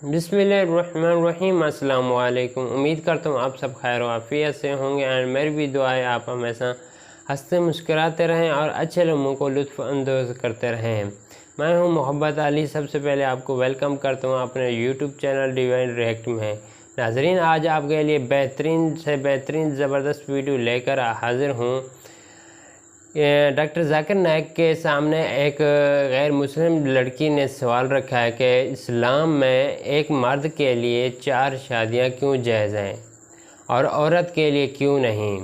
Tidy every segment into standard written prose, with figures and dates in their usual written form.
बिस्मिल्लाहिर्रहमानिर्रहीम। अस्सलाम वालेकुम। उम्मीद करता हूँ आप सब खैर आफियत से होंगे एंड मेरी भी दुआ है आप हमेशा हंसते मुस्कुराते रहें और अच्छे लोगों को लुत्फ़ अंदोज़ करते रहें। मैं हूँ मोहब्बत अली। सबसे पहले आपको वेलकम करता हूँ अपने यूट्यूब चैनल डिवाइन रिएक्ट में। नाज़रीन, आज आपके लिए बेहतरीन से बेहतरीन ज़बरदस्त वीडियो लेकर हाज़िर हूँ। डॉक्टर जाकिर नाइक के सामने एक गैर मुस्लिम लड़की ने सवाल रखा है कि इस्लाम में एक मर्द के लिए 4 शादियां क्यों जायज़ हैं और औरत के लिए क्यों नहीं।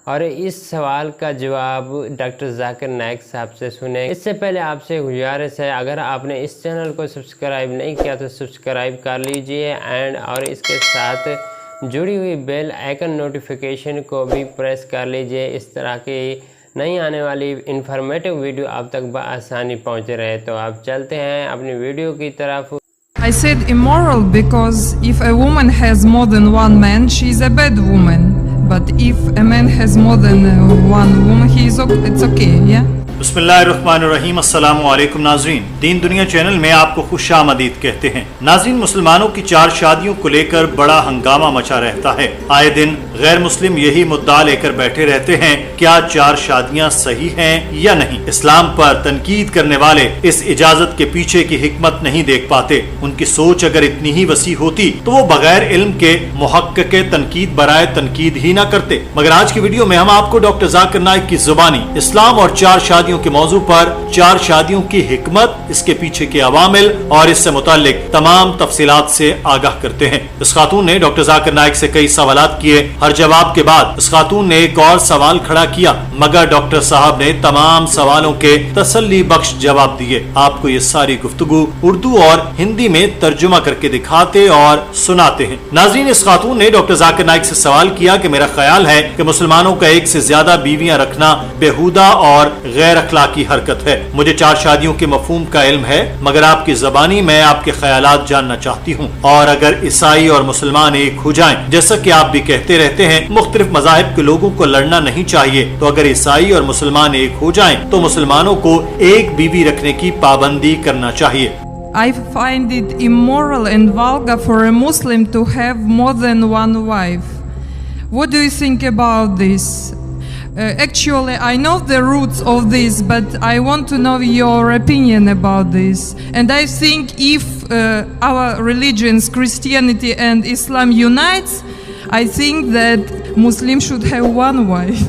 और इस सवाल का जवाब डॉक्टर जाकिर नाइक साहब से सुने। इससे पहले आपसे गुजारिश है, अगर आपने इस चैनल को सब्सक्राइब नहीं किया तो सब्सक्राइब कर लीजिए एंड और इसके साथ जुड़ी हुई बेल आइकन नोटिफिकेशन को भी प्रेस कर लीजिए। इस तरह की नई आने वाली इंफॉर्मेटिव वीडियो आप तक बआसानी पहुंचे रहे। तो आप चलते हैं अपनी वीडियो की तरफ। I said immoral because if a woman has more than one man, she is a bad woman. But if a man has more than one woman, it's okay, yeah? बिस्मिल्लाहिर्रहमानिर्रहीम। अस्सलामु अलैकुम नाज़रीन, दीन दुनिया चैनल में आपको खुशामदीद कहते हैं। नाज़रीन, मुसलमानों की 4 शादियों को लेकर बड़ा हंगामा मचा रहता है। आए दिन गैर मुस्लिम यही मुद्दा लेकर बैठे रहते हैं, क्या 4 शादियां सही हैं या नहीं। इस्लाम पर तनकीद करने वाले इस इजाजत के पीछे की हिकमत नहीं देख पाते। उनकी सोच अगर इतनी ही वसी होती तो वो बगैर इल्म के मुहक्किक तनकीद बराए तनकीद ही ना करते। मगर आज की वीडियो में हम आपको डॉक्टर जाकिर नाइक की जुबानी इस्लाम और 4 शादियों के मौजू पर 4 शादियों की हिकमत, इसके पीछे के अवामिल और इससे मुताल्लिक तमाम तफसीलात से आगाह करते हैं। इस खातून ने डॉक्टर जाकिर नाइक से कई सवालात किए। हर जवाब के बाद इस खातून ने एक और सवाल खड़ा किया, मगर डॉक्टर साहब ने तमाम सवालों के तसल्ली बख्श जवाब दिए। आपको ये सारी गुफ्तगू उर्दू और हिंदी में तर्जुमा करके दिखाते और सुनाते हैं। नाज़रीन, इस खातून ने डॉक्टर जाकिर नाइक से सवाल किया कि मेरा ख्याल है कि मुसलमानों का एक से ज्यादा बीवियां रखना बेहुदा और गैर अखलाकी हरकत है। मुझे 4 शादियों के मफहूम का इल्म है, मगर आपकी ज़बानी मैं आपके ख्यालात जानना चाहती हूँ। और अगर ईसाई और मुसलमान एक हो जाएं, जैसा कि आप भी कहते रहते हैं मुख्तलिफ मज़ाहिब के लोगों को लड़ना नहीं चाहिए, तो अगर ईसाई और मुसलमान एक हो जाएं, तो मुसलमानों को एक बीवी रखने की पाबंदी करना चाहिए। I find it immoral and vulgar for a Muslim to have more than one wife. What do you think about this? Actually, I know the roots of this, but I want to know your opinion about this. And I think if our religions, Christianity and Islam unites, I think that Muslims should have one wife.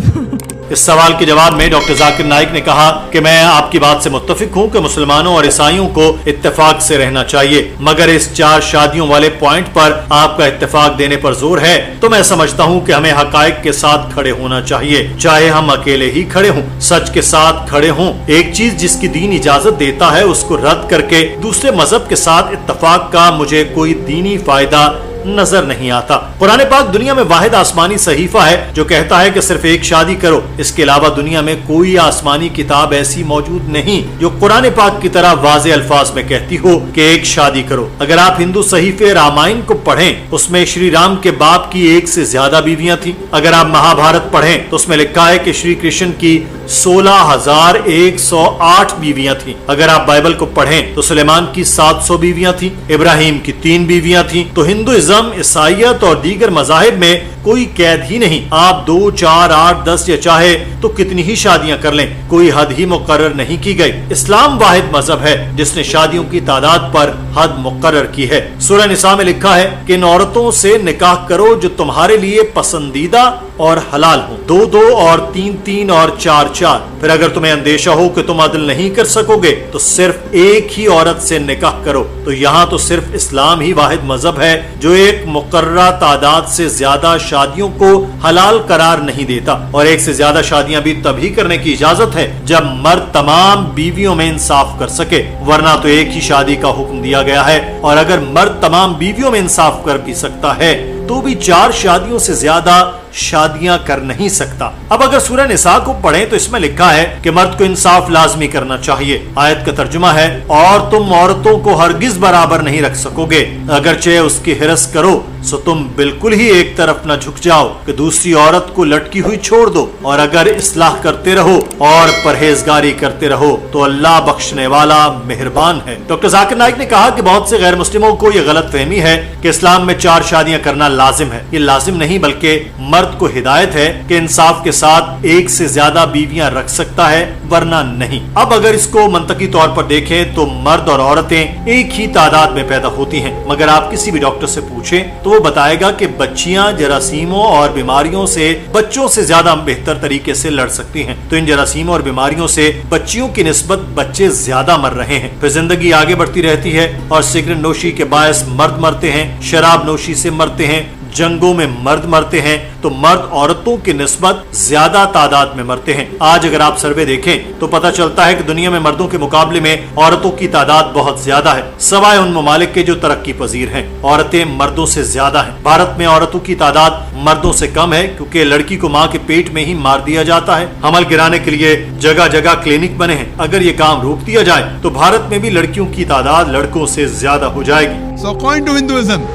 इस सवाल के जवाब में doctor Zakir Naik ने कहा कि मैं आपकी बात से मुत्तफिक हूँ कि मुसलमानों और ईसाइयों को इत्तेफाक से रहना चाहिए, मगर इस 4 शादियों वाले पॉइंट पर आपका इत्तेफाक देने पर जोर है, तो मैं समझता हूँ कि हमें हकायक के साथ खड़े होना चाहिए, चाहे हम अकेले ही खड़े हों, सच के साथ खड़े हों। एक चीज जिसकी दीन इजाजत देता है उसको रद्द करके दूसरे मजहब के साथ इत्तेफाक का मुझे कोई दीनी फायदा नजर नहीं आता। कुरान पाक दुनिया में वाहिद आसमानी सहीफा है जो कहता है कि सिर्फ एक शादी करो। इसके अलावा दुनिया में कोई आसमानी किताब ऐसी मौजूद नहीं जो कुरान पाक की तरह वाज़े अल्फाज में कहती हो कि एक शादी करो। अगर आप हिंदू सहीफे रामायण को पढ़ें, उसमें श्री राम के बाप की 1 से ज्यादा बीवियां थी। अगर आप महाभारत पढ़ें तो उसमें लिखा है कि श्री कृष्ण की 16,108 बीवियां थी। अगर आप बाइबल को पढ़ें तो सुलेमान की 700 बीवियां थी, इब्राहिम की 3 बीवियां थी। तो हिंदुइज्म, ईसाइयत और दीगर मज़ाहिब में कोई कैद ही नहीं। आप 2, 4, 8, 10 या चाहे तो कितनी ही शादियां कर लें, कोई हद ही मुकर्रर नहीं की गई। इस्लाम वाहिद मजहब है जिसने शादियों की तादाद पर हद मुकर्रर की है। सूरह निसा में लिखा है कि इन औरतों से निकाह करो जो तुम्हारे लिए पसंदीदा और हलाल हो, 2-2 और 3-3 और 4-4। फिर अगर तुम्हें अंदेशा हो कि तुम अदल नहीं कर सकोगे तो सिर्फ एक ही औरत से निकाह करो। तो यहाँ तो सिर्फ इस्लाम ही वाहिद मजहब है जो एक मुकर्ररा तादाद से ज्यादा शादियों को हलाल करार नहीं देता, और एक से ज्यादा शादियां भी तभी करने की इजाजत है जब मर्द तमाम बीवियों में इंसाफ कर सके, वरना तो एक ही शादी का हुक्म दिया गया है। और अगर मर्द तमाम बीवियों में इंसाफ कर भी सकता है तो भी 4 शादियों से ज्यादा शादियां कर नहीं सकता। अब अगर सूरह निसा को पढ़ें तो इसमें लिखा है कि मर्द को इंसाफ लाजमी करना चाहिए। आयत का तर्जुमा है, और तुम औरतों को हरगिज बराबर नहीं रख सकोगे, अगरचे उसकी हिरस करो, सो तुम बिल्कुल ही एक तरफ न झुक जाओ कि दूसरी औरत को लटकी हुई छोड़ दो, और अगर इस्लाह करते रहो और परहेजगारी करते रहो तो अल्लाह बख्शने वाला मेहरबान है। डॉक्टर जाकिर नाइक ने कहा कि बहुत से गैर मुस्लिमों को यह गलत फहमी है कि इस्लाम में 4 शादियां करना लाजिम है। ये लाजिम नहीं बल्कि मर्द को हिदायत है कि इंसाफ के साथ एक से ज्यादा बीवियां रख सकता है, वरना नहीं। अब अगर इसको मंतकी तौर पर देखें तो मर्द और औरतें एक ही तादाद में पैदा होती हैं, मगर आप किसी भी डॉक्टर से पूछें तो वो बताएगा कि बच्चियां जरासीमों और बीमारियों से बच्चों से ज्यादा बेहतर तरीके से लड़ सकती हैं। तो इन जरासीमों और बीमारियों से बच्चियों की निस्बत बच्चे ज्यादा मर रहे हैं। फिर जिंदगी आगे बढ़ती रहती है और सिगरेट नोशी के बायस मर्द मरते हैं, शराब नोशी से मरते हैं, जंगों में मर्द मरते हैं, तो मर्द औरतों की निस्बत ज्यादा तादाद में मरते हैं। आज अगर आप सर्वे देखें तो पता चलता है कि दुनिया में मर्दों के मुकाबले में औरतों की तादाद बहुत ज्यादा है, सवाए उन ममालिक के जो तरक्की पजीर हैं। औरतें मर्दों से ज्यादा हैं। भारत में औरतों की तादाद मर्दों से कम है क्योंकि लड़की को माँ के पेट में ही मार दिया जाता है। हमल गिराने के लिए जगह जगह क्लिनिक बने हैं। अगर ये काम रोक दिया जाए तो भारत में भी लड़कियों की तादाद लड़कों से ज्यादा हो जाएगी। So according to Hinduism,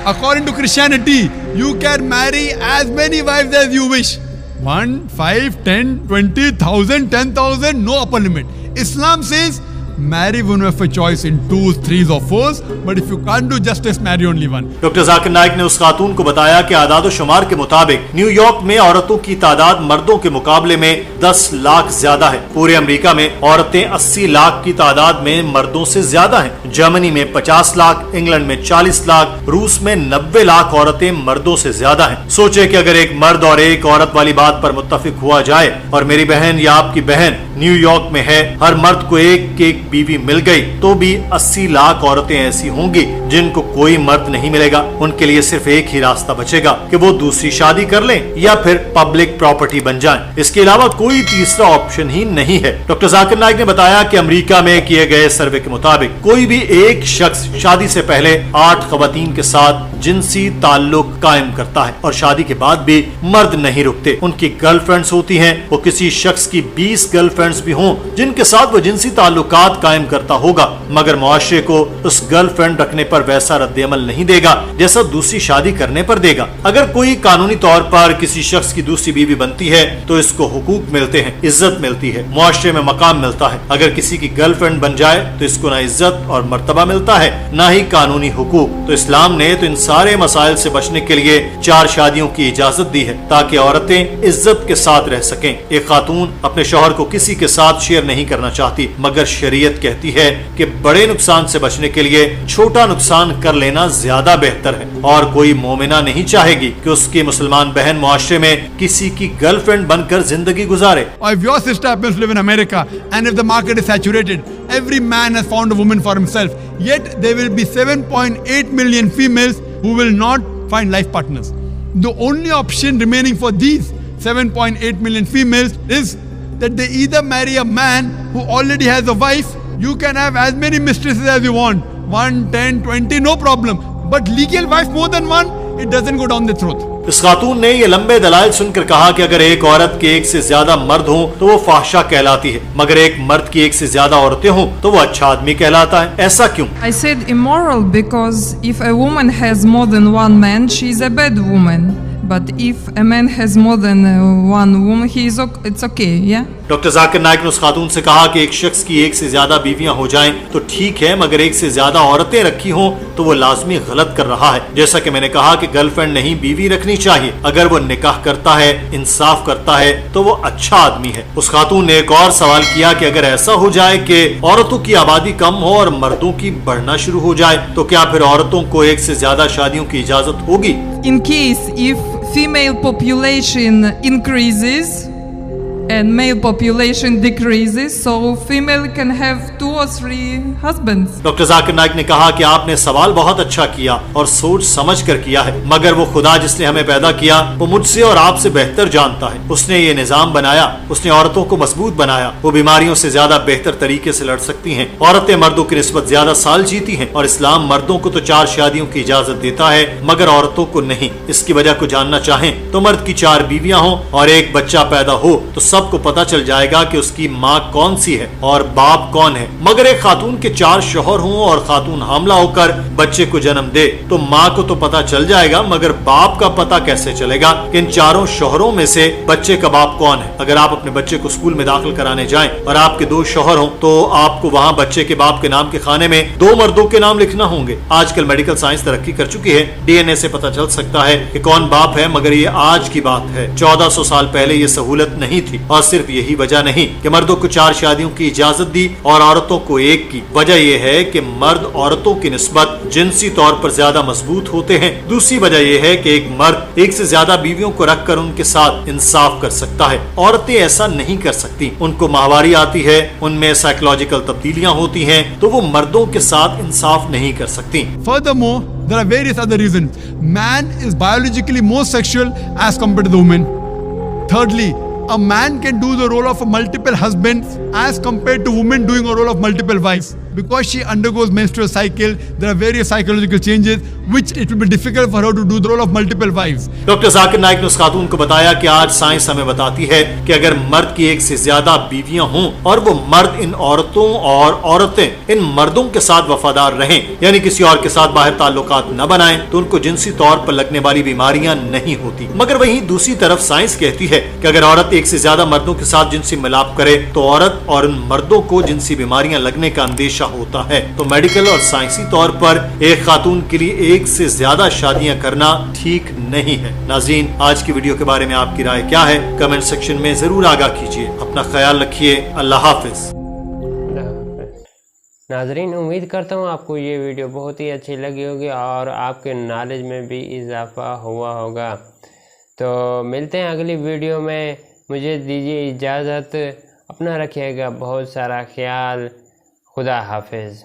according to Christianity, you can marry as many wives as you wish. 1, 5, 10, 20,000, 10,000, no upper limit. Islam says marry one of your choice in 2s, 3s or 4s, but if you can't do justice, marry only one. Doctor Zakir Naik ने उस खातून को बताया कि आदाद शुमार के मुताबिक New York में औरतों की तादाद मर्दों के मुकाबले में 10 लाख ज्यादा है। पूरे अमेरिका में औरतें 80 लाख की तादाद में मर्दों से ज्यादा हैं। जर्मनी में 50 लाख, इंग्लैंड में 40 लाख, रूस में 90 लाख औरतें मर्दों से ज्यादा हैं। सोचे कि अगर एक मर्द और एक औरत वाली बात पर मुत्तफिक हुआ जाए और मेरी बहन या आपकी बहन न्यूयॉर्क में है, हर मर्द को एक बीवी मिल गई, तो भी 80 लाख औरतें ऐसी होंगी जिनको कोई मर्द नहीं मिलेगा। उनके लिए सिर्फ एक ही रास्ता बचेगा कि वो दूसरी शादी कर लें या फिर पब्लिक प्रॉपर्टी बन जाएं। इसके अलावा कोई तीसरा ऑप्शन ही नहीं है। डॉक्टर जाकिर नाइक ने बताया कि अमेरिका में किए गए सर्वे के मुताबिक कोई भी एक शख्स शादी से पहले 8 खवातीन के साथ जिनसी ताल्लुक कायम करता है और शादी के बाद भी मर्द नहीं रुकते। उनकी गर्लफ्रेंड्स होती हैं। वो किसी शख्स की 20 गर्लफ्रेंड्स भी हों जिनके साथ वो जिनसी ताल्लुकात कायम करता होगा, मगर मुआशरे को उस गर्लफ्रेंड रखने पर वैसा रद्द-ए-अमल नहीं देगा जैसा दूसरी शादी करने पर देगा। अगर कोई कानूनी तौर पर किसी शख्स की दूसरी बीवी बनती है तो इसको हुकूक मिलते हैं, इज्जत मिलती है, मुआशरे में मकाम मिलता है। अगर किसी की गर्लफ्रेंड बन जाए तो इसको ना इज्जत और मर्तबा मिलता है, ना ही कानूनी हुकूक। तो इस्लाम ने तो इन सारे मसाइल से बचने के लिए 4 शादियों की इजाजत दी है ताकि औरतें इज्जत के साथ रह सकें। एक खातून अपने शौहर को किसी के साथ शेयर नहीं करना चाहती, मगर शरीयत कहती है कि बड़े नुकसान से बचने के लिए छोटा नुकसान कर लेना ज्यादा बेहतर है, और कोई मोमिना नहीं चाहेगी कि उसकी मुसलमान बहन मुआशरे में किसी की गर्लफ्रेंड बनकर जिंदगी गुजारे। Or if your sister happens to live in America and if the market is saturated, every man has found a woman for himself, yet there will be 7.8 million females who will not find life partners. The only option remaining for these 7.8 million females is that they either marry a man who already has a wife. You can have as many mistresses as you want, 1, 10, 20, no problem. But legal wife more than one, it doesn't go down the throat. इस खातून ने ये लंबे दलाइल सुनकर कहा कि अगर एक औरत के एक से ज्यादा मर्द हों तो वो फाहशा कहलाती है, मगर एक मर्द की एक से ज्यादा औरतें हों तो वो अच्छा आदमी कहलाता है। ऐसा क्यों? I said immoral because if a woman has more than one man, she is a bad woman. But if a man has more than one woman, it's okay, yeah? Doctor Zakir Naik ने उस खातून से कहा कि एक शख्स की एक से ज्यादा बीवियां हो जाएं तो ठीक है, मगर एक से ज्यादा औरतें रखी हों तो वो लाजमी गलत कर रहा है। जैसा कि मैंने कहा कि गर्लफ्रेंड नहीं बीवी रखनी चाहिए। अगर वो निकाह करता है, इंसाफ करता है तो वो अच्छा आदमी है। उस खातून ने एक और सवाल किया कि अगर ऐसा हो जाए कि औरतों की आबादी कम हो और मर्दों की बढ़ना शुरू हो जाए तो क्या फिर औरतों को एक से ज्यादा शादियों की इजाजत होगी? In case if female population increases and male population decreases, so female can have 2 or 3 husbands. Doctor Zakir Naik ने कहा कि आपने सवाल बहुत अच्छा किया और सोच समझ कर किया है, मगर वो खुदा जिसने हमें पैदा किया वो मुझसे और आपसे बेहतर जानता है। उसने ये निजाम बनाया, उसने औरतों को मजबूत बनाया। वो बीमारियों से ज्यादा बेहतर तरीके से लड़ सकती हैं। औरतें मर्दों की निस्बत ज्यादा साल जीती हैं और इस्लाम मर्दों को तो 4 शादियों की इजाजत देता है मगर औरतों को नहीं। इसकी वजह को जानना चाहें तो मर्द की 4 बीवियां हों और एक बच्चा पैदा हो तो سب کو پتا چل جائے گا کہ اس کی ماں کون سی ہے اور باپ کون ہے۔ مگر ایک خاتون کے 4 شوہر ہوں اور خاتون حاملہ ہو کر بچے کو جنم دے تو ماں کو تو پتا چل جائے گا، مگر باپ کا پتا کیسے چلے گا کہ ان 4 شوہروں میں سے بچے کا باپ کون ہے؟ اگر آپ اپنے بچے کو اسکول میں داخل کرانے جائیں اور آپ کے 2 شوہر ہوں تو آپ کو وہاں بچے کے باپ کے نام کے خانے میں 2 مردوں کے نام لکھنا ہوں گے۔ آج کل میڈیکل سائنس ترقی کر چکی ہے، ڈی این اے سے پتا چل سکتا ہے کہ کون باپ ہے، مگر یہ آج کی بات ہے۔ 1400 سال پہلے یہ سہولت نہیں تھی، اور صرف یہی وجہ نہیں کہ مردوں کو 4 شادیوں کی اجازت دی اور عورتوں کو 1 کی۔ وجہ یہ ہے کہ مرد عورتوں کی نسبت جنسی طور پر زیادہ مضبوط ہوتے ہیں۔ دوسری وجہ یہ ہے کہ ایک مرد 1 سے زیادہ بیویوں کو رکھ کر ان کے ساتھ انصاف کر سکتا ہے، عورتیں ایسا نہیں کر سکتی۔ ان کو ماہواری آتی ہے، ان میں سائیکولوجیکل تبدیلیاں ہوتی ہیں، تو وہ مردوں کے ساتھ انصاف نہیں کر سکتی۔ Furthermore, there are various other reasons. Man is biologically more sexual as compared to the woman. Thirdly, a man can do the role of a multiple husbands as compared to women doing a role of multiple wives. Because she undergoes menstrual cycle, there are various psychological changes which it will be difficult for her to do the role of multiple wives. Doctor Zakir Naik نے اس خاتون کو بتایا کہ آج science ہمیں بتاتی ہے کہ اگر مرد کی 1 سے زیادہ بیویاں ہوں اور وہ مرد ان عورتوں اور عورتیں ان مردوں کے ساتھ وفادار رہیں، یعنی کسی اور کے ساتھ باہر تعلقات نہ بنائیں، تو ان کو جنسی طور پر لگنے والی بیماریاں نہیں ہوتی۔ مگر وہیں دوسری طرف سائنس کہتی ہے کہ اگر عورت 1 سے زیادہ مردوں کے ساتھ جنسی ملاپ کرے تو عورت اور ان مردوں کو جنسی بیماریاں لگنے کا اندیشہ ہوتا ہے۔ تو میڈیکل اور سائنسی طور پر ایک خاتون کے لیے 1 سے زیادہ شادیاں کرنا ٹھیک نہیں ہے۔ ناظرین، آج کی ویڈیو کے بارے میں آپ کی رائے کیا ہے؟ کمنٹ سیکشن میں ضرور آگاہ کیجیے۔ اپنا خیال رکھیے۔ اللہ حافظ۔ ناظرین، امید کرتا ہوں آپ کو یہ ویڈیو بہت ہی اچھی لگی ہوگی اور آپ کے نالج میں بھی اضافہ ہوا ہوگا۔ تو ملتے ہیں اگلی ویڈیو میں، مجھے دیجیے اجازت، اپنا رکھیے گا بہت سارا خیال، خدا حافظ۔